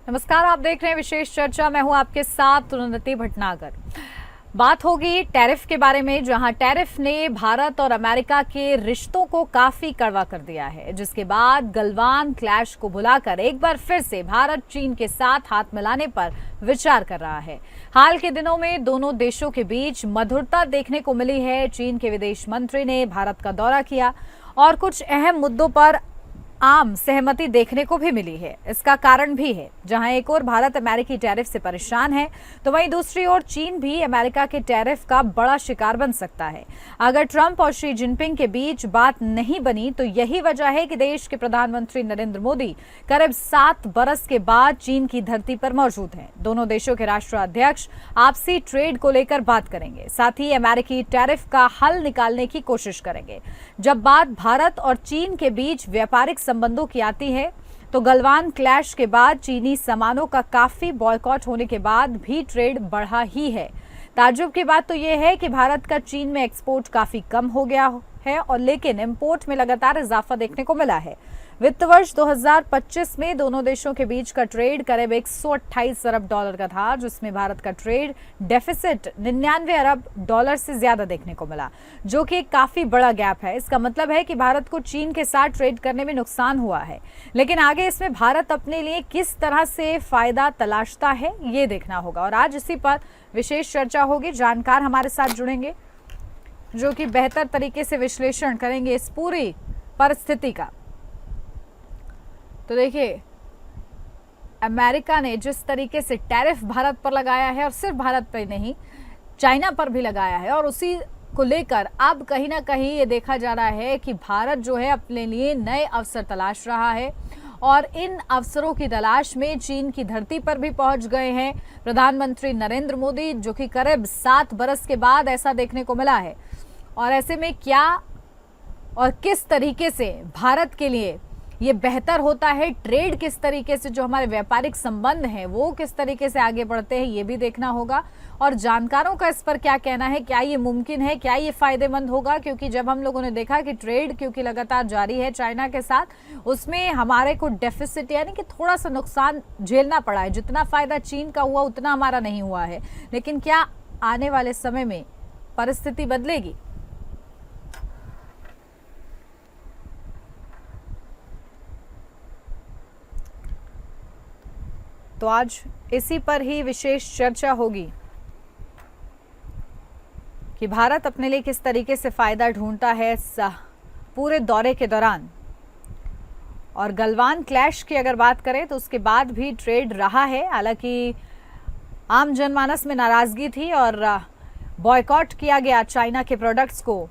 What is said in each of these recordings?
नमस्कार, आप देख रहे हैं विशेष चर्चा। मैं हूं आपके साथ उन्नति भटनागर। बात होगी टैरिफ के बारे में, जहां टैरिफ ने भारत और अमेरिका के रिश्तों को काफी कड़वा कर दिया है, जिसके बाद गलवान क्लैश को बुलाकर एक बार फिर से भारत चीन के साथ हाथ मिलाने पर विचार कर रहा है। हाल के दिनों में दोनों देशों के बीच मधुरता देखने को मिली है। चीन के विदेश मंत्री ने भारत का दौरा किया और कुछ अहम मुद्दों पर आम सहमति देखने को भी मिली है। इसका कारण भी है, जहां एक ओर भारत अमेरिकी टैरिफ से परेशान है, तो वहीं दूसरी ओर चीन भी अमेरिका के टैरिफ का बड़ा शिकार बन सकता है। अगर ट्रंप और शी जिनपिंग के बीच बात नहीं बनी, तो यही वजह है कि देश के प्रधानमंत्री नरेंद्र मोदी करीब 7 बरस के बाद चीन की धरती पर मौजूद हैं। दोनों देशों के राष्ट्राध्यक्ष आपसी ट्रेड को लेकर बात करेंगे, साथ ही अमेरिकी टैरिफ का हल निकालने की कोशिश करेंगे। जब बात भारत और चीन के बीच व्यापारिक संबंधों की आती है, तो गलवान क्लैश के बाद चीनी सामानों का काफी बॉयकॉट होने के बाद भी ट्रेड बढ़ा ही है। ताज्जुब की बात तो यह है कि भारत का चीन में एक्सपोर्ट काफी कम हो गया है, और लेकिन इंपोर्ट में लगातार इजाफा देखने को मिला है। वित्त वर्ष 2025 में दोनों देशों के बीच का ट्रेड करीब 128 अरब डॉलर का था, जिसमें भारत का ट्रेड डेफिसिट 99 अरब डॉलर से ज्यादा देखने को मिला, जो कि एक काफी बड़ा गैप है। इसका मतलब है कि भारत को चीन के साथ ट्रेड करने में नुकसान हुआ है, लेकिन आगे इसमें भारत अपने लिए किस तरह से फायदा तलाशता है, ये देखना होगा। और आज इसी पर विशेष चर्चा होगी। जानकार हमारे साथ जुड़ेंगे जो कि बेहतर तरीके से विश्लेषण करेंगे इस पूरी परिस्थिति का। तो देखिए, अमेरिका ने जिस तरीके से टैरिफ भारत पर लगाया है, और सिर्फ भारत पर नहीं, चाइना पर भी लगाया है, और उसी को लेकर अब कहीं ना कहीं ये देखा जा रहा है कि भारत जो है अपने लिए नए अवसर तलाश रहा है, और इन अवसरों की तलाश में चीन की धरती पर भी पहुंच गए हैं प्रधानमंत्री नरेंद्र मोदी, जो कि करीब 7 बरस के बाद ऐसा देखने को मिला है। और ऐसे में क्या और किस तरीके से भारत के लिए ये बेहतर होता है, ट्रेड किस तरीके से, जो हमारे व्यापारिक संबंध हैं वो किस तरीके से आगे बढ़ते हैं, ये भी देखना होगा। और जानकारों का इस पर क्या कहना है, क्या ये मुमकिन है, क्या ये फायदेमंद होगा। क्योंकि जब हम लोगों ने देखा कि ट्रेड क्योंकि लगातार जारी है चाइना के साथ, उसमें हमारे को डेफिसिट यानी कि थोड़ा सा नुकसान झेलना पड़ा है। जितना फायदा चीन का हुआ उतना हमारा नहीं हुआ है। लेकिन क्या आने वाले समय में परिस्थिति बदलेगी? तो आज इसी पर ही विशेष चर्चा होगी कि भारत अपने लिए किस तरीके से फायदा ढूंढता है इस पूरे दौरे के दौरान। और गलवान क्लैश की अगर बात करें तो उसके बाद भी ट्रेड रहा है। हालांकि आम जनमानस में नाराजगी थी और बॉयकॉट किया गया चाइना के प्रोडक्ट्स को,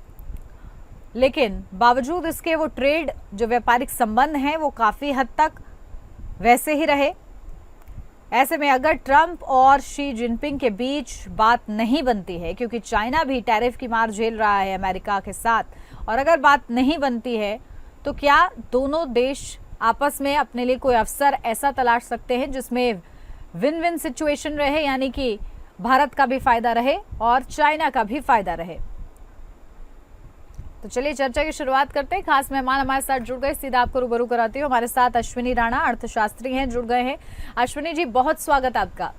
लेकिन बावजूद इसके वो ट्रेड जो व्यापारिक संबंध हैं वो काफी हद तक वैसे ही रहे। ऐसे में अगर ट्रंप और शी जिनपिंग के बीच बात नहीं बनती है, क्योंकि चाइना भी टैरिफ की मार झेल रहा है अमेरिका के साथ, और अगर बात नहीं बनती है, तो क्या दोनों देश आपस में अपने लिए कोई अवसर ऐसा तलाश सकते हैं जिसमें विन विन सिचुएशन रहे, यानी कि भारत का भी फायदा रहे और चाइना का भी फायदा रहे। तो चलिए चर्चा की शुरुआत करते हैं। खास मेहमान हमारे साथ जुड़ गए, सीधा आपको रूबरू कराती हूँ। हमारे साथ अश्विनी राणा अर्थशास्त्री हैं, जुड़ गए हैं। अश्विनी जी, बहुत स्वागत आपका।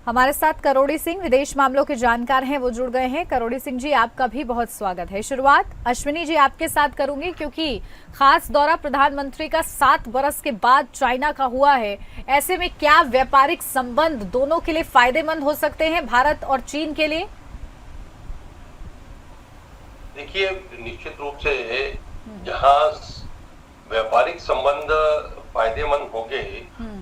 हमारे साथ करोड़ी सिंह विदेश मामलों के जानकार हैं, वो जुड़ गए हैं। करोड़ी सिंह जी, आपका भी बहुत स्वागत है। शुरुआत अश्विनी जी आपके साथ करूंगी, क्योंकि खास दौरा प्रधानमंत्री का 7 बरस के बाद चाइना का हुआ है। ऐसे में क्या व्यापारिक संबंध दोनों के लिए फायदेमंद हो सकते हैं, भारत और चीन के लिए? देखिए, निश्चित रूप से जहाँ व्यापारिक संबंध फायदेमंद होंगे,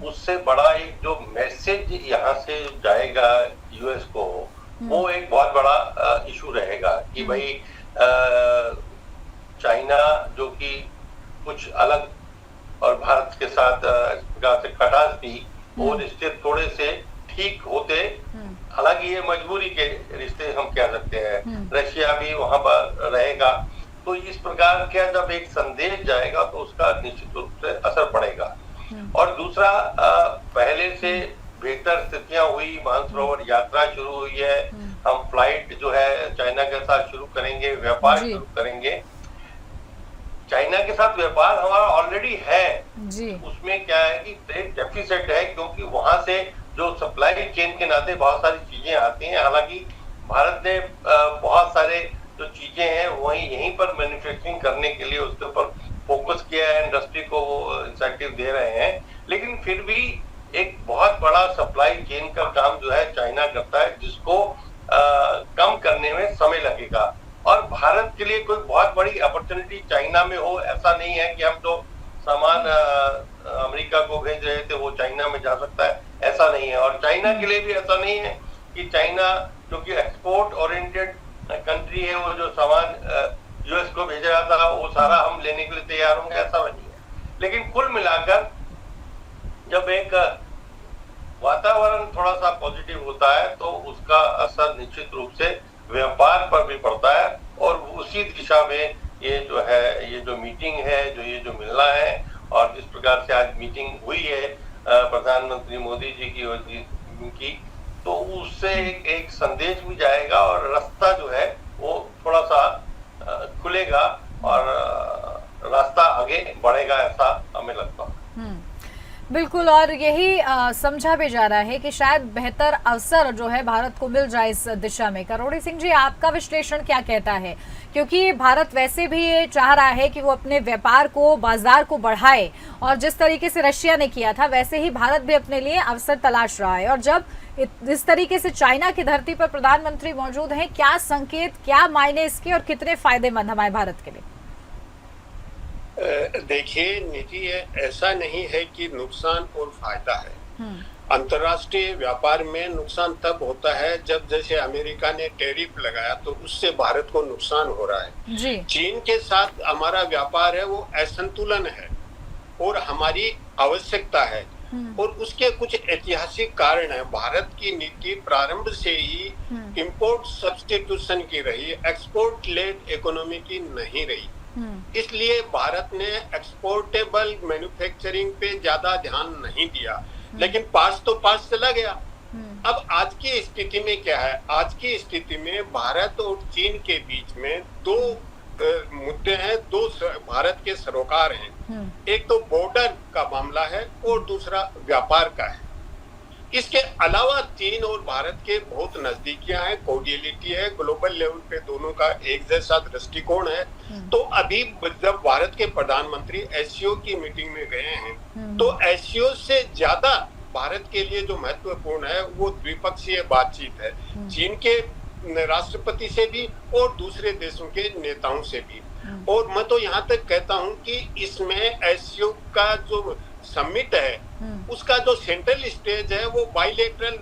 उससे बड़ा एक जो मैसेज यहाँ से जाएगा यूएस को, वो एक बहुत बड़ा इशू रहेगा कि भाई चाइना जो कि कुछ अलग और भारत के साथ इस प्रकार से खटास थी, वो रिश्ते थोड़े से ठीक होते। हालांकि ये मजबूरी के रिश्ते हम कह सकते हैं, रशिया भी वहां पर रहेगा, तो इस प्रकार का जब एक संदेश जाएगा तो उसका निश्चित रूप से असर पड़ेगा। और दूसरा, पहले से बेहतर स्थितियां हुई, मानसरोवर यात्रा शुरू हुई है, हम फ्लाइट जो है चाइना के साथ शुरू करेंगे, व्यापार शुरू करेंगे। चाइना के साथ व्यापार हमारा ऑलरेडी है जी। उसमें क्या है कि ट्रेड डेफिसिट है, क्योंकि वहां से जो सप्लाई चेन के नाते बहुत सारी चीजें आती हैं। हालांकि भारत ने बहुत सारे जो चीजें हैं वही यहीं पर मैन्युफैक्चरिंग करने के लिए उसके ऊपर फोकस किया है, इंडस्ट्री को इंसेंटिव दे रहे हैं, लेकिन फिर भी एक बहुत बड़ा सप्लाई चेन का काम जो है चाइना करता है, जिसको कम करने में समय लगेगा। और भारत के लिए कोई बहुत बड़ी अपॉर्चुनिटी चाइना में हो ऐसा नहीं है कि हम जो सामान अमेरिका को भेज रहे थे वो चाइना में जा सकता है, ऐसा नहीं है। और चाइना के लिए भी ऐसा नहीं है कि चाइना जो कि एक्सपोर्ट ओरिएंटेड कंट्री है, वो जो सामान यूएस को भेजा जाता है वो सारा हम लेने के लिए तैयार होंगे, ऐसा नहीं है। लेकिन कुल मिलाकर जब एक वातावरण थोड़ा सा पॉजिटिव होता है तो उसका असर निश्चित रूप से व्यापार पर भी पड़ता है। और उसी दिशा में ये जो है, ये जो मीटिंग है, ये जो मिलना है, और जिस प्रकार से आज मीटिंग हुई है प्रधानमंत्री मोदी जी की, तो उससे एक संदेश भी जाएगा और रास्ता जो है वो थोड़ा सा खुलेगा और रास्ता आगे बढ़ेगा, ऐसा हमें लगता है। बिल्कुल, और यही समझा भी जा रहा है कि शायद बेहतर अवसर जो है भारत को मिल जाए इस दिशा में। करोड़ी सिंह जी, आपका विश्लेषण क्या कहता है? क्योंकि भारत वैसे भी ये चाह रहा है कि वो अपने व्यापार को, बाजार को बढ़ाए, और जिस तरीके से रशिया ने किया था वैसे ही भारत भी अपने लिए अवसर तलाश रहा है। और जब इस तरीके से चाइना की धरती पर प्रधानमंत्री मौजूद हैं, क्या संकेत, क्या मायने इसके, और कितने फायदेमंद हमारे भारत के लिए? देखिए निधि, ऐसा नहीं है कि नुकसान और फायदा है। अंतर्राष्ट्रीय व्यापार में नुकसान तब होता है जब जैसे अमेरिका ने टैरिफ लगाया तो उससे भारत को नुकसान हो रहा है जी। चीन के साथ हमारा व्यापार है वो असंतुलन है और हमारी आवश्यकता है, और उसके कुछ ऐतिहासिक कारण है। भारत की नीति प्रारंभ से ही इंपोर्ट सब्स्टिट्यूशन की रही, एक्सपोर्ट लेड इकोनॉमी की नहीं रही। इसलिए भारत ने एक्सपोर्टेबल मैन्युफैक्चरिंग पे ज्यादा ध्यान नहीं दिया, लेकिन पास तो पास चला गया। अब आज की स्थिति में क्या है? आज की स्थिति में भारत और चीन के बीच में दो मुद्दे हैं, दो भारत के सरोकार हैं। एक तो बॉर्डर का मामला है और दूसरा व्यापार का है। इसके अलावा चीन और भारत के बहुत नजदीकियां हैं, कोर्डियलिटी है, ग्लोबल लेवल पे दोनों का एक जैसा दृष्टिकोण है। तो अभी जब भारत के प्रधानमंत्री एससीओ की मीटिंग में गए हैं तो एससीओ से ज्यादा भारत के लिए जो महत्वपूर्ण है वो द्विपक्षीय बातचीत है, चीन के राष्ट्रपति से भी और दूसरे देशों के नेताओं से भी। और मैं तो यहाँ तक कहता हूँ कि इसमें एससीओ का जो समिट है उसका जो सेंट्रल स्टेज है वो बाइलेटरल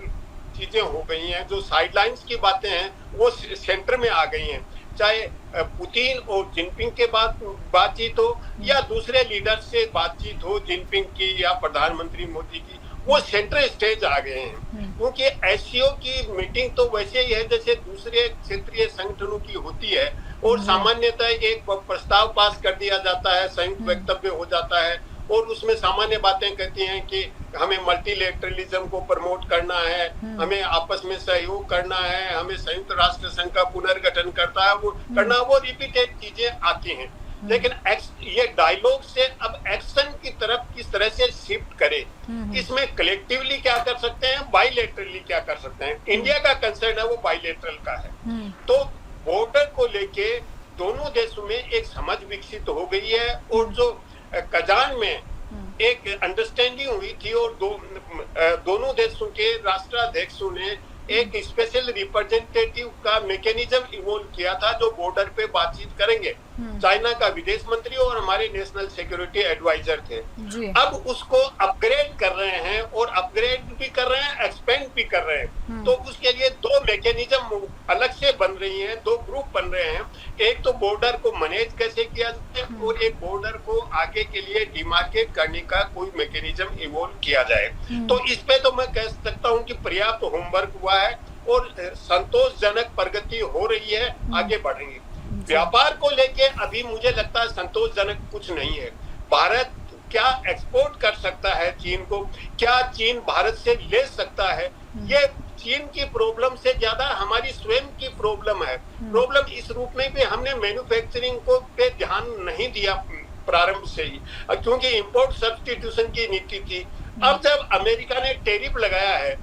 चीजें हो गई हैं, जो साइडलाइंस की बातें हैं वो सेंटर में आ गई हैं। चाहे पुतिन और जिनपिंग के बातचीत हो या दूसरे लीडर से बातचीत हो, जिनपिंग की या प्रधानमंत्री मोदी की, वो सेंट्रल स्टेज आ गए हैं। क्योंकि एससीओ की मीटिंग तो वैसे ही है जैसे दूसरे क्षेत्रीय संगठनों की होती है, और सामान्यतः एक प्रस्ताव पास कर दिया जाता है, संयुक्त वक्तव्य हो जाता है, और उसमें सामान्य बातें कहती हैं कि हमें मल्टीलेटरलिज्म को प्रमोट करना है, हमें आपस में सहयोग करना है, हमें संयुक्त राष्ट्र संघ का पुनर्गठन करना, वो रिपीटेड चीजें आती हैं। लेकिन ये डायलॉग से अब एक्शन की तरफ किस तरह से शिफ्ट करे, इसमें कलेक्टिवली क्या कर सकते हैं, बाइलेटरली क्या कर सकते हैं। इंडिया का कंसर्न है वो बाइलेटरल का है। तो बॉर्डर को लेके दोनों देशों में एक समझ विकसित हो गई है, और जो कजान में एक अंडरस्टैंडिंग हुई थी और दोनों देशों के राष्ट्राध्यक्षों ने एक स्पेशल रिप्रेजेंटेटिव का मैकेनिज्म इवॉल्व किया था जो बॉर्डर पे बातचीत करेंगे। चाइना का विदेश मंत्री और हमारे नेशनल सिक्योरिटी एडवाइजर थे। अब उसको अपग्रेड कर रहे हैं, और अपग्रेड भी कर रहे हैं, एक्सपेंड भी कर रहे हैं। तो उसके लिए दो मैकेनिज्म अलग से बन रही हैं, दो ग्रुप बन रहे हैं। एक तो बॉर्डर को मैनेज कैसे किया जाए, और एक बॉर्डर को आगे के लिए डिमार्केट करने का कोई मैकेनिज्म इवॉल्व किया जाए। तो इस पे तो मैं कह सकता हूँ कि पर्याप्त होमवर्क हुआ है और संतोषजनक प्रगति हो रही है, आगे बढ़ेंगे। व्यापार को लेके अभी मुझे लगता है संतोषजनक कुछ नहीं है। भारत क्या एक्सपोर्ट कर सकता है चीन को, क्या चीन भारत से ले सकता है, ये चीन की प्रॉब्लम से ज्यादा हमारी स्वयं की प्रॉब्लम है। प्रॉब्लम इस रूप में भी हमने मैन्युफैक्चरिंग को पे ध्यान नहीं दिया प्रारंभ से ही, क्योंकि इंपोर्ट सब्स्टिट्यूशन की नीति थी। अब जब अमेरिका ने टैरिफ लगाया है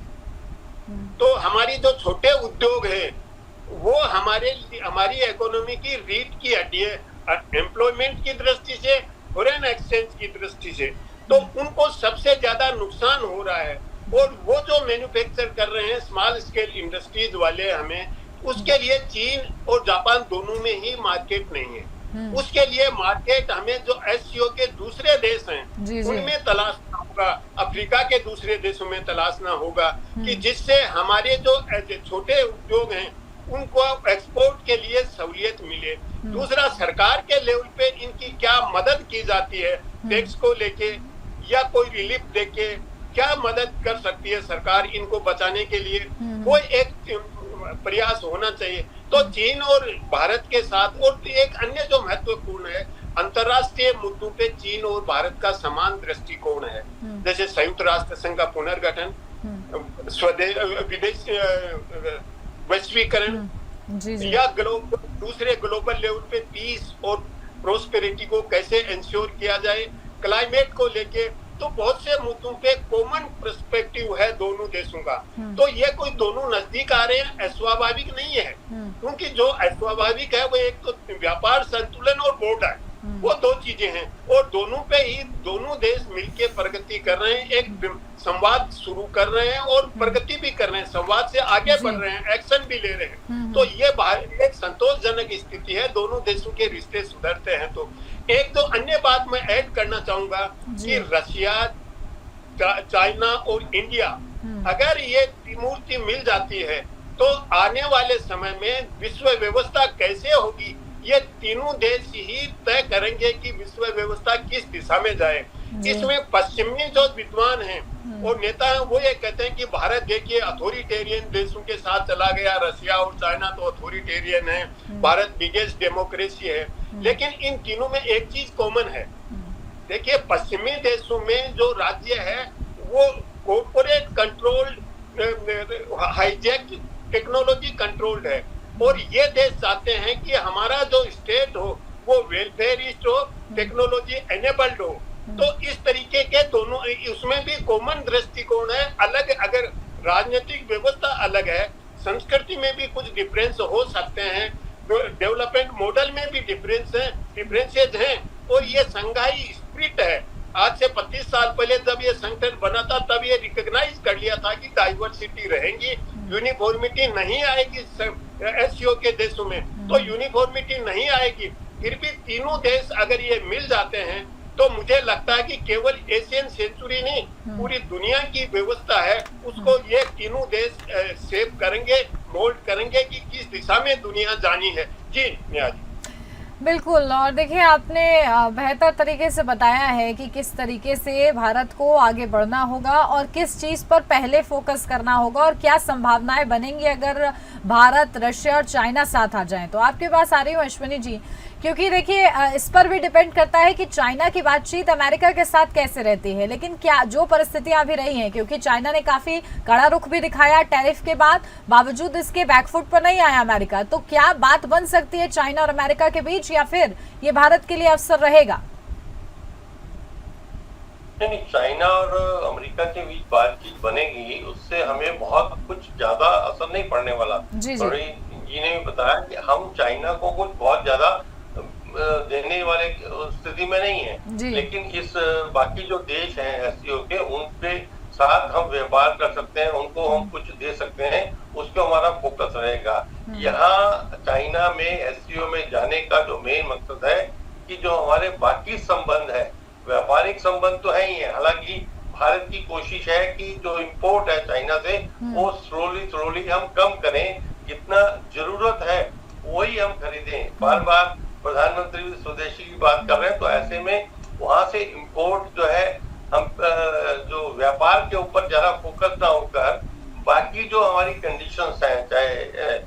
तो हमारी जो छोटे उद्योग है वो हमारी इकोनॉमी की रीढ़ की हड्डी है, एम्प्लॉयमेंट की दृष्टि से, फॉरेन एक्सचेंज की दृष्टि से, तो उनको सबसे ज्यादा नुकसान हो रहा है। और वो जो मैन्युफैक्चर कर रहे हैं स्मॉल स्केल इंडस्ट्रीज वाले, हमें उसके लिए चीन और जापान दोनों में ही मार्केट नहीं है। उसके लिए मार्केट हमें जो एससीओ के दूसरे देश हैं उनमें तलाशना होगा, अफ्रीका के दूसरे देशों में तलाशना होगा, कि जिससे हमारे जो छोटे उद्योग हैं उनको एक्सपोर्ट के लिए सहूलियत मिले। दूसरा, सरकार के लेवल पे इनकी क्या मदद की जाती है, टैक्स को लेके या कोई रिलीफ देके क्या मदद कर सकती है सरकार इनको बचाने के लिए, वो एक प्रयास होना चाहिए। तो चीन और भारत के साथ, और एक अन्य जो महत्वपूर्ण है, अंतरराष्ट्रीय मुद्दों पे चीन और भारत का समान दृष्टिकोण है। जैसे संयुक्त राष्ट्र संघ का पुनर्गठन, विदेश वैश्वीकरण, या दूसरे ग्लोबल लेवल पे पीस और प्रोस्पेरिटी को कैसे इंश्योर किया जाए, क्लाइमेट को लेके, तो बहुत से मुद्दों पे कॉमन पर्सपेक्टिव है दोनों देशों का। तो ये कोई दोनों नजदीक आ रहे हैं अस्वाभाविक नहीं है, क्योंकि जो अस्वाभाविक है वो एक तो व्यापार संतुलन और बॉर्डर, वो दो चीजें हैं, और दोनों पे ही दोनों देश मिलके प्रगति कर रहे हैं, एक संवाद शुरू कर रहे हैं और प्रगति भी कर रहे हैं, संवाद से आगे बढ़ रहे हैं, एक्शन भी ले रहे हैं। तो ये एक संतोषजनक स्थिति है, दोनों देशों के रिश्ते सुधरते हैं। तो एक दो अन्य बात मैं ऐड करना चाहूंगा कि रशिया, चाइना और इंडिया, अगर ये त्रिमूर्ति मिल जाती है तो आने वाले समय में विश्व व्यवस्था कैसे होगी, ये तीनों देश ही तय करेंगे कि विश्व व्यवस्था किस दिशा में जाए। इसमें पश्चिमी जो विद्वान हैं और नेता हैं वो ये कहते हैं कि भारत देखिए अथॉरिटेरियन देशों के साथ चला गया, रशिया और चाइना तो अथॉरिटेरियन है, भारत बिगेस्ट डेमोक्रेसी है। लेकिन इन तीनों में एक चीज कॉमन है, देखिए पश्चिमी देशों में जो राज्य है वो corporate controlled, hijack technology controlled है, और ये देश चाहते हैं कि हमारा जो स्टेट हो वो वेलफेयरिस्ट हो, टेक्नोलॉजी एनेबल्ड हो। तो इस तरीके के दोनों, उसमें भी कॉमन दृष्टिकोण है। अलग, अगर राजनीतिक व्यवस्था अलग है, संस्कृति में भी कुछ डिफरेंस हो सकते हैं, डेवलपमेंट मॉडल में भी डिफरेंसेज हैं, और ये संघाई स्पिरिट है। आज से 25 साल पहले जब ये संगठन बना था तब ये रिकॉग्नाइज कर लिया था कि डाइवर्सिटी रहेंगी, यूनिफॉर्मिटी नहीं आएगी एससीओ के देशों में, तो यूनिफॉर्मिटी नहीं आएगी। फिर भी तीनों देश अगर ये मिल जाते हैं तो मुझे लगता है कि केवल एशियन सेंचुरी नहीं, पूरी दुनिया की व्यवस्था है उसको ये तीनों देश सेव करेंगे, मोल्ड करेंगे कि किस दिशा में दुनिया जानी है। जी नेहा जी, बिल्कुल। और देखिए आपने बेहतर तरीके से बताया है कि किस तरीके से भारत को आगे बढ़ना होगा और किस चीज़ पर पहले फोकस करना होगा और क्या संभावनाएं बनेंगी अगर भारत, रशिया और चाइना साथ आ जाएं। तो आपके पास आ रही हूँ अश्विनी जी, क्योंकि देखिए इस पर भी डिपेंड करता है कि चाइना की बातचीत अमेरिका के साथ कैसे रहती है। लेकिन क्या जो परिस्थितियां अभी रही हैं, क्योंकि चाइना ने काफी कड़ा रुख भी दिखाया टैरिफ के बाद, बावजूद इसके बैकफुट पर नहीं आया अमेरिका, तो क्या बात बन सकती है चाइना और अमेरिका के बीच, या फिर ये भारत के लिए अवसर रहेगा? नहीं, चाइना और अमेरिका के बीच बातचीत बनेगी, उससे हमें बहुत कुछ ज्यादा असर नहीं पड़ने वाला। जी ने भी बताया कि हम चाइना को कुछ बहुत ज्यादा देने वाले स्थिति में नहीं है, लेकिन इस बाकी जो देश हैं एससीओ के, उनके साथ हम व्यापार कर सकते हैं, उनको हम कुछ दे सकते हैं, उस पर हमारा फोकस रहेगा। यहाँ चाइना में एससीओ में जाने का जो मेन मकसद है कि जो हमारे बाकी संबंध है, व्यापारिक संबंध तो है ही है, हालांकि भारत की कोशिश है कि जो इंपोर्ट है चाइना से वो स्लोली हम कम करें, जितना जरूरत है वही हम खरीदें। बार बार प्रधानमंत्री स्वदेशी की बात कर रहे हैं, तो ऐसे में वहां से इंपोर्ट जो है हम जो व्यापार के ऊपर ज्यादा फोकस ना होकर बाकी जो हमारी कंडीशंस हैं, चाहे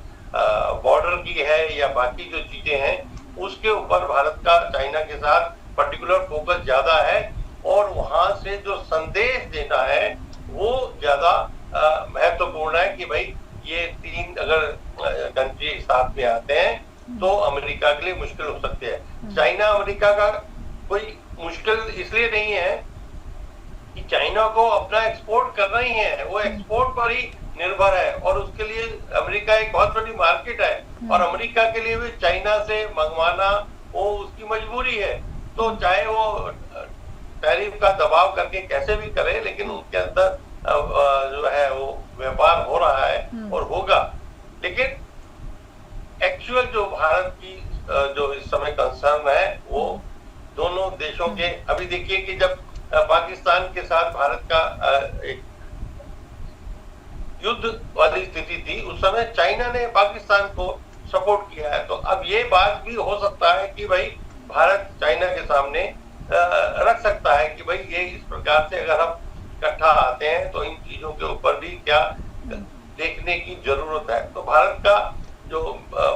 बॉर्डर की है या बाकी जो चीजें हैं, उसके ऊपर भारत का चाइना के साथ पर्टिकुलर फोकस ज्यादा है, और वहां से जो संदेश देना है वो ज्यादा महत्वपूर्ण है कि भाई ये तीन अगर कंट्री साथ में आते हैं तो अमेरिका के लिए मुश्किल हो सकती है। चाइना अमेरिका का कोई मुश्किल इसलिए नहीं है कि चाइना को अपना एक्सपोर्ट करना ही है, वो एक्सपोर्ट पर ही निर्भर है और उसके लिए अमेरिका एक बहुत बड़ी मार्केट है और अमेरिका के लिए भी चाइना से मंगवाना वो उसकी मजबूरी है। तो चाहे वो टैरिफ का दबाव करके कैसे भी करे, लेकिन उनके अंदर जो है वो व्यापार हो रहा है और होगा। लेकिन एक्चुअल जो भारत की जो इस समय कंसर्न है वो दोनों देशों के, अभी देखिए कि जब पाकिस्तान के साथ भारत का एक युद्ध वाली स्थिति थी, उस समय चाइना ने पाकिस्तान को सपोर्ट किया है। तो अब ये बात भी हो सकता है कि भाई भारत चाइना के सामने रख सकता है कि भाई ये इस प्रकार से अगर हम इकट्ठा आते हैं तो इन चीजों के ऊपर भी क्या देखने की जरूरत है। तो भारत का जो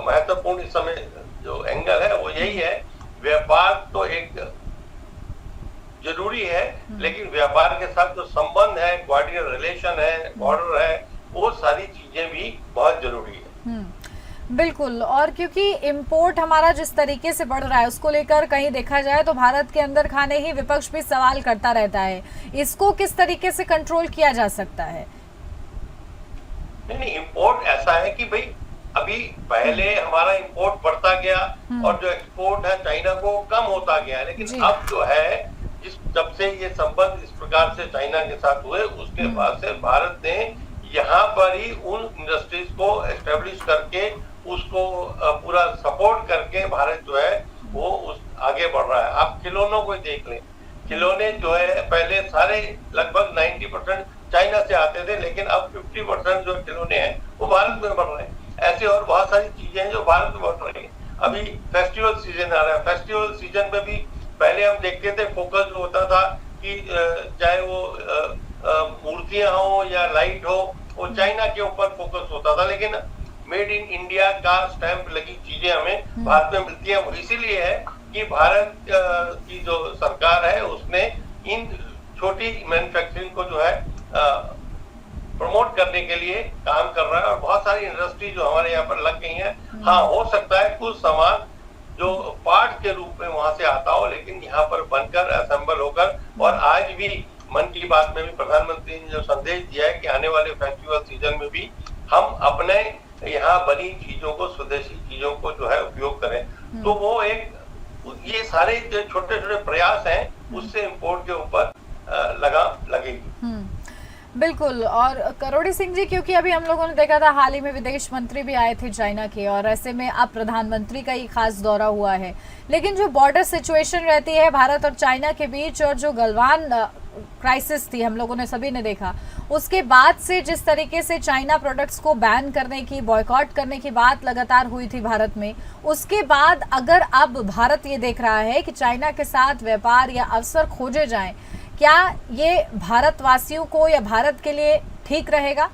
महत्वपूर्ण इस समय जो एंगल है वो यही है, व्यापार तो एक जरूरी है लेकिन व्यापार के साथ जो संबंध है, कोऑर्डिनेट रिलेशन है, बॉर्डर है, वो सारी चीजें भी बहुत जरूरी है। बिल्कुल, और क्योंकि इंपोर्ट हमारा जिस तरीके से बढ़ रहा है उसको लेकर कहीं देखा जाए तो भारत के अंदर खाने ही विपक्ष भी सवाल करता रहता है, इसको किस तरीके से कंट्रोल किया जा सकता है? नहीं, इंपोर्ट ऐसा है कि भाई अभी पहले हमारा इंपोर्ट बढ़ता गया और जो एक्सपोर्ट है चाइना को कम होता गया, लेकिन अब जो है जब से ये संबंध इस प्रकार से चाइना के साथ हुए उसके बाद से भारत ने यहाँ पर ही उन इंडस्ट्रीज को एस्टेब्लिश करके उसको पूरा सपोर्ट करके भारत जो है वो उस आगे बढ़ रहा है। आप खिलौनों को देख लें, खिलौने जो है पहले सारे लगभग 90% चाइना से आते थे, लेकिन अब 50% जो खिलौने हैं वो भारत में बन रहे हैं। ऐसे और बहुत सारी चीजें हैं जो भारत में बन रही है। अभी फेस्टिवल सीजन आ रहा है, फेस्टिवल सीजन में भी पहले हम देखते थे फोकस जो होता था कि चाहे वो मूर्तियां हो या लाइट हो, वो चाइना के ऊपर फोकस होता था, लेकिन मेड इन इंडिया का स्टैंप लगी चीजें हमें भारत में मिलती है। वो इसीलिए है कि भारत की जो सरकार है उसने इन छोटी मैन्युफैक्चरिंग को जो है प्रमोट करने के लिए काम कर रहा है और बहुत सारी इंडस्ट्री जो हमारे यहाँ पर लग गई है। हाँ, हो सकता है कुछ सामान जो पार्ट के रूप में वहां से आता हो, लेकिन यहाँ पर बनकर असेंबल होकर, और आज भी मन की बात में भी प्रधानमंत्री ने जो संदेश दिया है कि आने वाले फेस्टिवल सीजन में भी हम अपने यहाँ बनी चीजों को, स्वदेशी चीजों को जो है उपयोग करें। तो वो एक ये सारे जो छोटे छोटे प्रयास हैं उससे इंपोर्ट के ऊपर लगाम लगेगी। बिल्कुल। और करोड़ी सिंह जी, क्योंकि अभी हम लोगों ने देखा था हाल ही में विदेश मंत्री भी आए थे चाइना के, और ऐसे में अब प्रधानमंत्री का ही खास दौरा हुआ है, लेकिन जो बॉर्डर सिचुएशन रहती है भारत और चाइना के बीच और जो गलवान क्राइसिस थी हम लोगों ने सभी ने देखा, उसके बाद से जिस तरीके से चाइना प्रोडक्ट्स को बैन करने की, बॉयकॉट करने की बात लगातार हुई थी भारत में, उसके बाद अगर अब भारत ये देख रहा है कि चाइना के साथ व्यापार या अवसर खोजे जाएं, क्या ये भारतवासियों को या भारत के लिए ठीक रहेगा?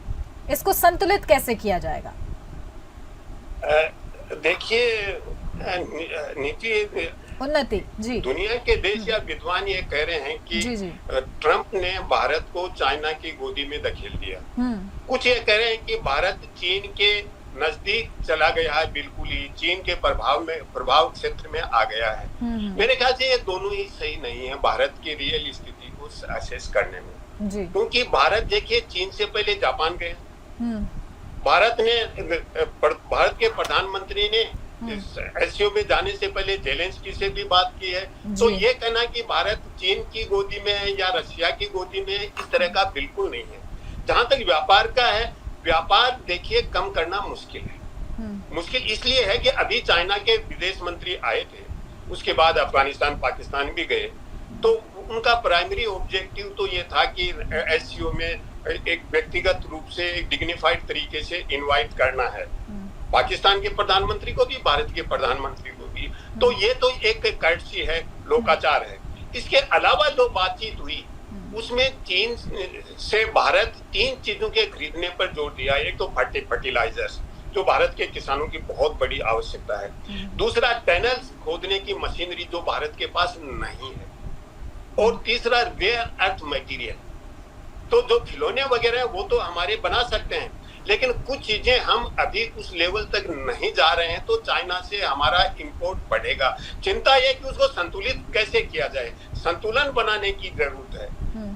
इसको संतुलित कैसे किया जाएगा? देखिए नीति उन्नति जी, दुनिया के देश या विद्वान ये कह रहे हैं कि ट्रंप ने भारत को चाइना की गोदी में धकेल दिया। कुछ ये कह रहे हैं कि भारत चीन के नजदीक चला गया है, बिल्कुल ही चीन के प्रभाव क्षेत्र में आ गया है। मेरे ख्याल से ये दोनों ही सही नहीं है भारत की रियल स्थिति को असेस करने में, क्योंकि भारत देखिए चीन से पहले जापान गए, भारत के प्रधानमंत्री ने एससीओ में जाने से पहले जेलेंस्की से भी बात की है। तो ये कहना कि भारत चीन की गोदी में है या रशिया की गोदी में है, इस तरह का बिल्कुल नहीं है। जहां तक व्यापार का है, व्यापार देखिए कम करना मुश्किल है। मुश्किल इसलिए है कि अभी चाइना के विदेश मंत्री आए थे, उसके बाद अफगानिस्तान पाकिस्तान भी गए, तो उनका प्राइमरी ऑब्जेक्टिव तो ये था कि एससीओ में एक व्यक्तिगत रूप से एक डिग्निफाइड तरीके से इनवाइट करना है पाकिस्तान के प्रधानमंत्री को भी, भारत के प्रधानमंत्री को भी। तो ये तो एक कर्टसी है, लोकाचार है। इसके अलावा जो बातचीत हुई उसमें चीन से भारत 3 चीजों के खरीदने पर जोर दिया। एक तो फर्टिलाइजर्स, जो भारत के किसानों की बहुत बड़ी आवश्यकता है। दूसरा, टनल्स खोदने की मशीनरी जो भारत के पास नहीं है। और तीसरा, रेयर अर्थ मटेरियल, तो जो खिलौने वगैरह है वो तो हमारे बना सकते हैं, लेकिन कुछ चीजें हम अभी उस लेवल तक नहीं जा रहे हैं, तो चाइना से हमारा इंपोर्ट बढ़ेगा। चिंता यह कि उसको संतुलित कैसे किया जाए, संतुलन बनाने की जरूरत है,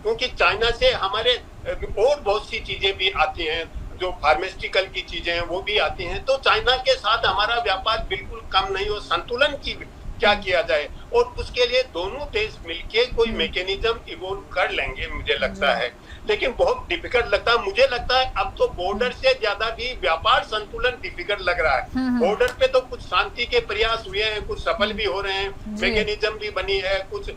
क्योंकि चाइना से हमारे और बहुत सी चीजें भी आती हैं, जो फार्मास्यूटिकल की चीजें हैं वो भी आती हैं, तो चाइना के साथ हमारा व्यापार बिल्कुल कम नहीं हो। संतुलन की क्या किया जाए, और उसके लिए दोनों देश मिलके कोई मैकेनिज्म इवोल्व कर लेंगे मुझे लगता है, लेकिन बहुत डिफिकल्ट लगता है। मुझे लगता है अब तो बॉर्डर से ज्यादा भी व्यापार संतुलन डिफिकल्ट लग रहा है। बॉर्डर पे तो कुछ शांति के प्रयास हुए हैं, कुछ सफल भी हो रहे हैं, मैकेनिज्म भी बनी है, कुछ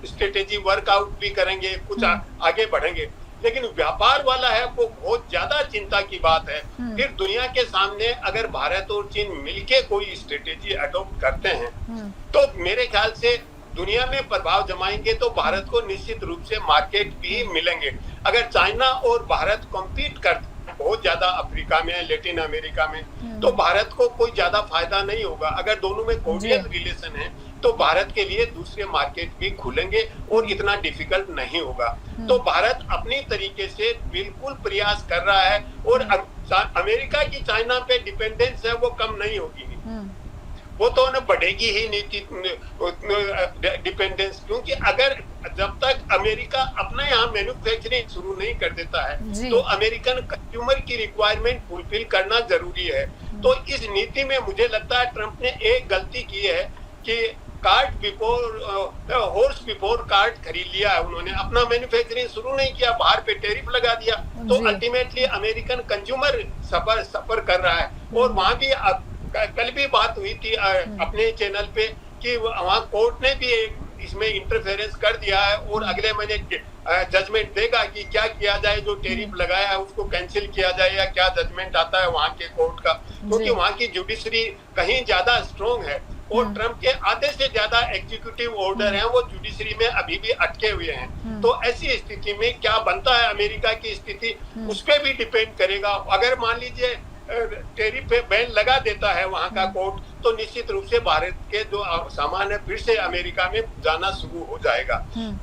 स्ट्रेटेजी वर्कआउट भी करेंगे, कुछ आगे बढ़ेंगे, लेकिन व्यापार वाला है वो बहुत ज्यादा चिंता की बात है। फिर दुनिया के सामने अगर भारत और चीन मिलके कोई स्ट्रेटेजी अडॉप्ट करते हैं, तो मेरे ख्याल से दुनिया में प्रभाव जमाएंगे, तो भारत को निश्चित रूप से मार्केट भी मिलेंगे। अगर चाइना और भारत कॉम्पीट करते बहुत ज्यादा अफ्रीका में, लैटिन अमेरिका में, तो भारत को कोई ज्यादा फायदा नहीं होगा। अगर दोनों में कोर्डियल रिलेशन है, तो भारत के लिए दूसरे मार्केट भी खुलेंगे और इतना डिफिकल्ट नहीं होगा। तो भारत अपनी तरीके से बिल्कुल प्रयास कर रहा है, और अमेरिका की चाइना पे डिपेंडेंस है वो कम नहीं होगी, वो तो न बढ़ेगी ही नीति डिपेंडेंस, क्योंकि अगर जब तक अमेरिका अपना यहाँ मैन्युफैक्चरिंग शुरू नहीं कर देता है, तो अमेरिकन कंज्यूमर की रिक्वायरमेंट फुलफिल करना जरूरी है। तो इस नीति में मुझे लगता है ट्रंप ने एक गलती की है कि cart before horse before cart खरीद लिया है उन्होंने, अपना मैन्युफैक्चरिंग शुरू नहीं किया, बाहर पे टैरिफ लगा दिया, तो अल्टीमेटली अमेरिकन कंज्यूमर सफर कर रहा है। और वहां भी कल भी बात हुई थी अपने चैनल पे कि वहां कोर्ट ने भी इसमें इंटरफेरेंस कर दिया है, और अगले महीने जजमेंट देगा कि क्या किया जाए, जो टैरिफ लगाया है उसको कैंसिल किया जाए, या क्या जजमेंट आता है वहां के कोर्ट का, क्योंकि वहां की जुडिशरी कहीं ज्यादा स्ट्रॉन्ग है, और ट्रंप के आधे से ज्यादा एग्जीक्यूटिव ऑर्डर हैं वो जुडिशरी में अभी भी अटके हुए हैं। तो ऐसी स्थिति में क्या बनता है अमेरिका की स्थिति, उस पर भी डिपेंड करेगा। अगर मान लीजिए टैरिफ पे बैन लगा देता है वहां का कोर्ट, तो निश्चित रूप से भारत के जो सामान है फिर से अमेरिका में जाना शुरू हो जाएगा।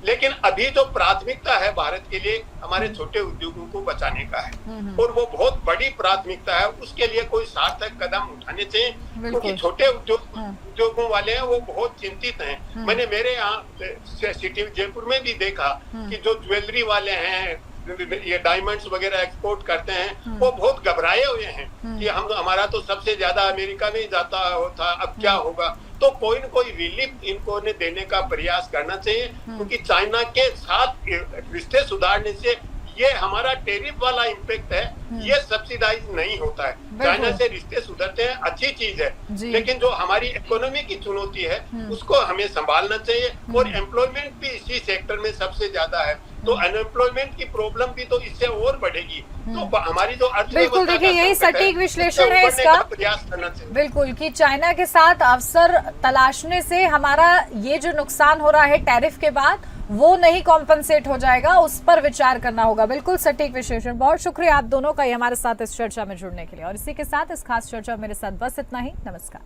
लेकिन अभी जो प्राथमिकता है भारत के लिए हमारे छोटे उद्योगों को बचाने का है, और वो बहुत बड़ी प्राथमिकता है, उसके लिए कोई सार्थक कदम उठाने चाहिए, क्योंकि छोटे उद्योगों वाले हैं वो बहुत चिंतित हैं। मैंने मेरे यहाँ सिटी जयपुर में भी देखा कि जो ज्वेलरी वाले हैं, ये डायमंड्स वगैरह एक्सपोर्ट करते हैं, वो बहुत घबराए हुए हैं कि हमारा तो सबसे ज्यादा अमेरिका में जाता होता, अब क्या होगा। तो कोई न कोई रिलीफ इनको ने देने का प्रयास करना चाहिए, क्योंकि चाइना के साथ रिश्ते सुधारने से ये हमारा टैरिफ वाला इम्पैक्ट है, ये सब्सिडाइज नहीं होता है। चाइना से रिश्ते सुधरते हैं, अच्छी चीज है, लेकिन जो हमारी इकोनॉमी की चुनौती है उसको हमें संभालना चाहिए, और एम्प्लॉयमेंट भी इसी सेक्टर में सबसे ज्यादा है, तो अनएम्प्लॉयमेंट की प्रॉब्लम भी तो इससे और बढ़ेगी। तो हमारी जो बिल्कुल, देखिए यही सटीक विश्लेषण है इसका, प्रयास करना चाहिए बिल्कुल, कि चाइना के साथ अवसर तलाशने से हमारा ये जो नुकसान हो रहा है टैरिफ के बाद वो नहीं कॉम्पनसेट हो जाएगा, उस पर विचार करना होगा। बिल्कुल सटीक विश्लेषण, बहुत शुक्रिया आप दोनों का ये हमारे साथ इस चर्चा में जुड़ने के लिए। और इसी के साथ इस खास चर्चा में मेरे साथ बस इतना ही। नमस्कार।